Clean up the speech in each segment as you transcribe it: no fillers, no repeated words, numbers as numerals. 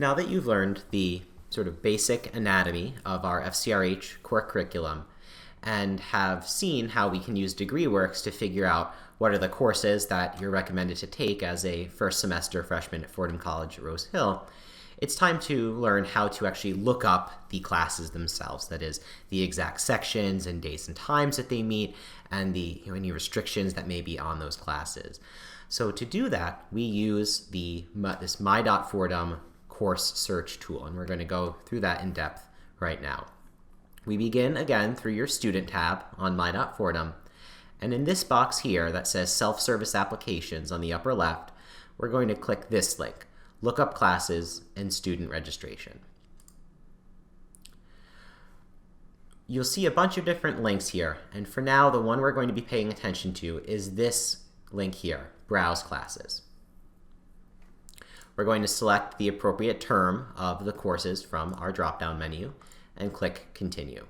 Now that you've learned the sort of basic anatomy of our FCRH core curriculum and have seen how we can use DegreeWorks to figure out what are the courses that you're recommended to take as a first semester freshman at Fordham College at Rose Hill, it's time to learn how to actually look up the classes themselves. That is, the exact sections and days and times that they meet and the any restrictions that may be on those classes. So to do that, we use this My.Fordham course search tool, and we're going to go through that in depth right now. We begin again through your student tab on My.Fordham, and in this box here that says self-service applications on the upper left, we're going to click this link, look up classes and student registration. You'll see a bunch of different links here, and for now the one we're going to be paying attention to is this link here, browse classes. We're going to select the appropriate term of the courses from our drop-down menu and click Continue.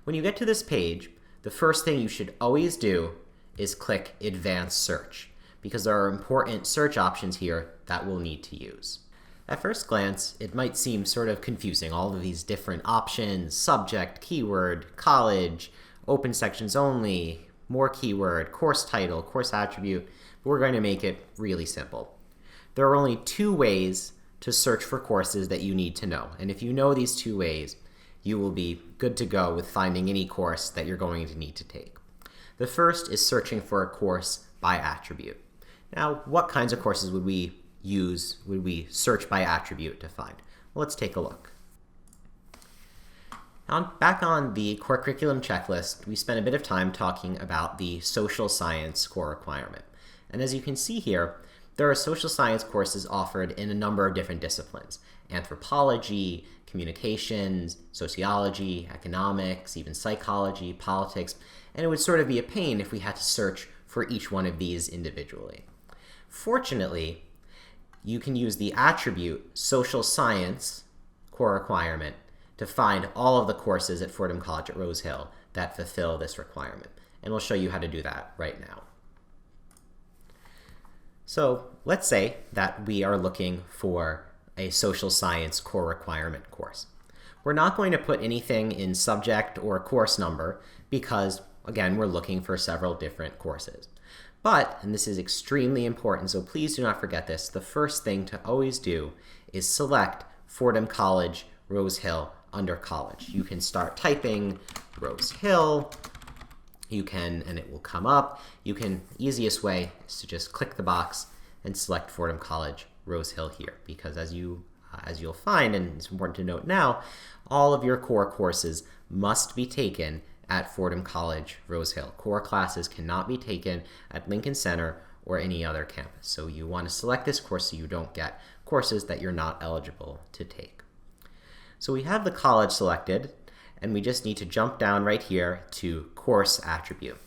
When you get to this page, the first thing you should always do is click Advanced Search, because there are important search options here that we'll need to use. At first glance, it might seem sort of confusing, all of these different options, subject, keyword, college, open sections only, more keyword, course title, course attribute, but we're going to make it really simple. There are only two ways to search for courses that you need to know, and if you know these two ways, you will be good to go with finding any course that you're going to need to take. The first is searching for a course by attribute. Now, what kinds of courses would we search by attribute to find? Well, let's take a look. Now, back on the core curriculum checklist, we spent a bit of time talking about the social science core requirement. And as you can see here, there are social science courses offered in a number of different disciplines: anthropology, communications, sociology, economics, even psychology, politics, and it would sort of be a pain if we had to search for each one of these individually. Fortunately, you can use the attribute social science core requirement to find all of the courses at Fordham College at Rose Hill that fulfill this requirement, and we'll show you how to do that right now. So let's say that we are looking for a social science core requirement course. We're not going to put anything in subject or course number because, again, we're looking for several different courses. But, and this is extremely important, so please do not forget this, the first thing to always do is select Fordham College, Rose Hill under college. You can start typing Rose Hill. You can, and it will come up. Easiest way is to just click the box and select Fordham College, Rose Hill here, because as you'll find, and it's important to note now, all of your core courses must be taken at Fordham College, Rose Hill. Core classes cannot be taken at Lincoln Center or any other campus. So you want to select this course so you don't get courses that you're not eligible to take. So we have the college selected, and we just need to jump down right here to course attribute.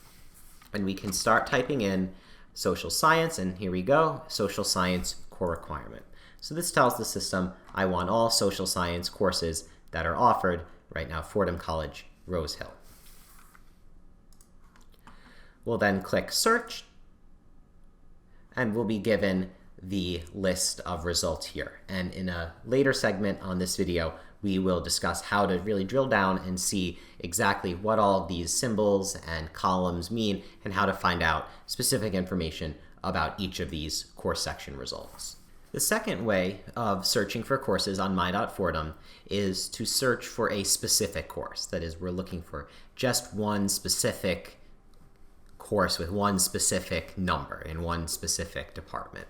And we can start typing in social science, and here we go, social science core requirement. So this tells the system, I want all social science courses that are offered right now, Fordham College, Rose Hill. We'll then click search, and we'll be given the list of results here. And in a later segment on this video, we will discuss how to really drill down and see exactly what all of these symbols and columns mean and how to find out specific information about each of these course section results. The second way of searching for courses on My.Fordham is to search for a specific course. That is, we're looking for just one specific course with one specific number in one specific department.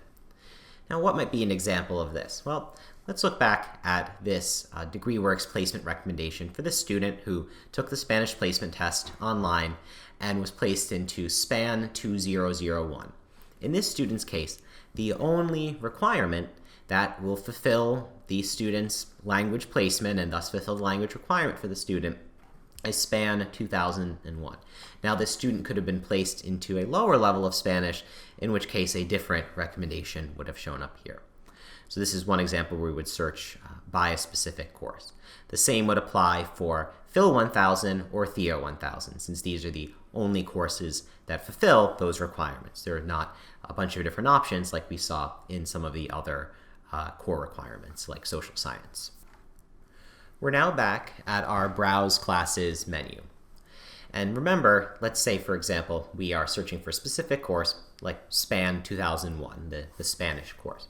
Now, what might be an example of this? Well, let's look back at this DegreeWorks placement recommendation for this student who took the Spanish placement test online and was placed into SPAN 2001. In this student's case, the only requirement that will fulfill the student's language placement and thus fulfill the language requirement for the student is SPAN 2001. Now, this student could have been placed into a lower level of Spanish, in which case a different recommendation would have shown up here. So this is one example where we would search by a specific course. The same would apply for Phil 1000 or Theo 1000, since these are the only courses that fulfill those requirements. There are not a bunch of different options like we saw in some of the other core requirements like social science. We're now back at our Browse Classes menu. And remember, let's say, for example, we are searching for a specific course like SPAN 2001, the Spanish course.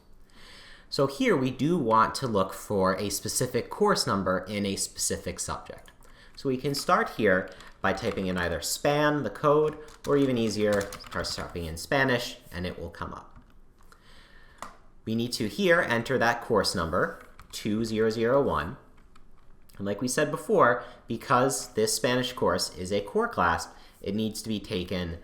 So here we do want to look for a specific course number in a specific subject. So we can start here by typing in either SPAN, the code, or even easier, start typing in Spanish, and it will come up. We need to here enter that course number, 2001. And like we said before, because this Spanish course is a core class, it needs to be taken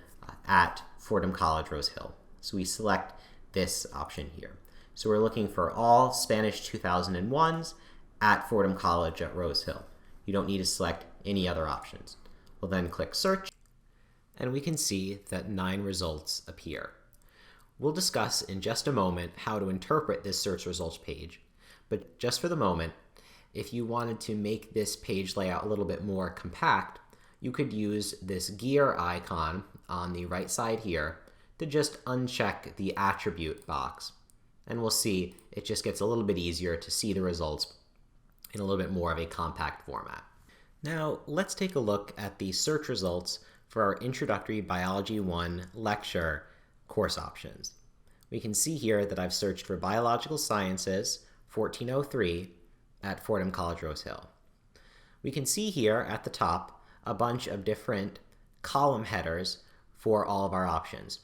at Fordham College, Rose Hill. So we select this option here. So we're looking for all Spanish 2001s at Fordham College at Rose Hill. You don't need to select any other options. We'll then click Search, and we can see that 9 results appear. We'll discuss in just a moment how to interpret this search results page, but just for the moment, if you wanted to make this page layout a little bit more compact, you could use this gear icon on the right side here to just uncheck the attribute box. And we'll see it just gets a little bit easier to see the results in a little bit more of a compact format. Now, let's take a look at the search results for our Introductory Biology 1 lecture course options. We can see here that I've searched for Biological Sciences 1403 at Fordham College, Rose Hill. We can see here at the top a bunch of different column headers for all of our options,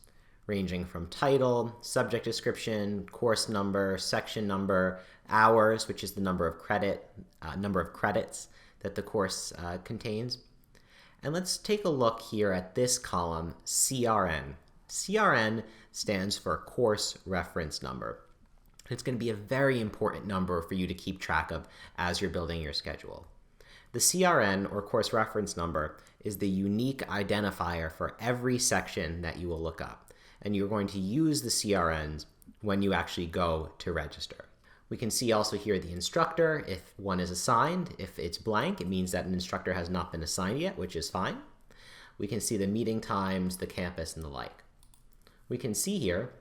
ranging from title, subject description, course number, section number, hours, which is the number of credits that the course contains. And let's take a look here at this column, CRN. CRN stands for Course Reference Number. It's going to be a very important number for you to keep track of as you're building your schedule. The CRN, or Course Reference Number, is the unique identifier for every section that you will look up. And you're going to use the CRNs when you actually go to register. We can see also here the instructor, if one is assigned. If it's blank, it means that an instructor has not been assigned yet, which is fine. We can see the meeting times, the campus, and the like. We can see here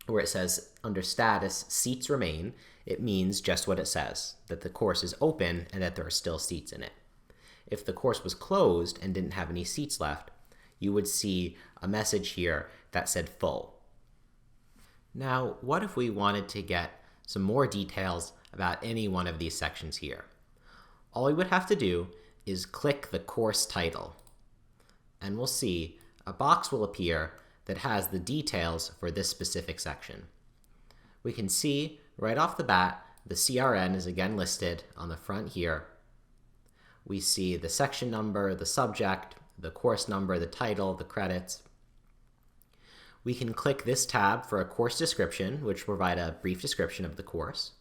where it says under status, seats remain, it means just what it says, that the course is open and that there are still seats in it. If the course was closed and didn't have any seats left, you would see a message here that said full. Now, what if we wanted to get some more details about any one of these sections here? All we would have to do is click the course title, and we'll see a box will appear that has the details for this specific section. We can see right off the bat the CRN is again listed on the front here. We see the section number, the subject, the course number, the title, the credits. We can click this tab for a course description, which will provide a brief description of the course.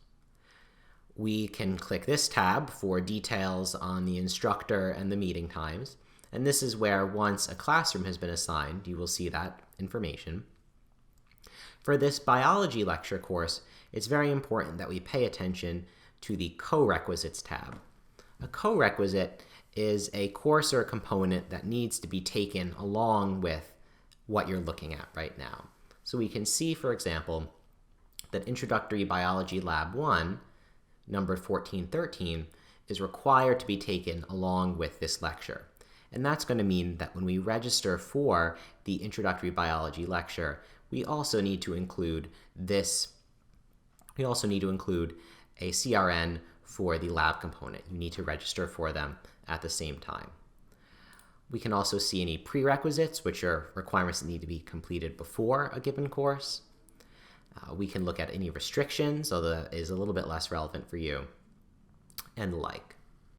We can click this tab for details on the instructor and the meeting times. And this is where once a classroom has been assigned, you will see that information. For this biology lecture course, it's very important that we pay attention to the co-requisites tab. A co-requisite is a course or a component that needs to be taken along with what you're looking at right now. So we can see, for example, that Introductory Biology Lab 1, number 1413, is required to be taken along with this lecture. And that's going to mean that when we register for the Introductory Biology lecture, we also need to include this. We also need to include a CRN for the lab component. You need to register for them at the same time. We can also see any prerequisites, which are requirements that need to be completed before a given course. We can look at any restrictions, although that is a little bit less relevant for you, and the like.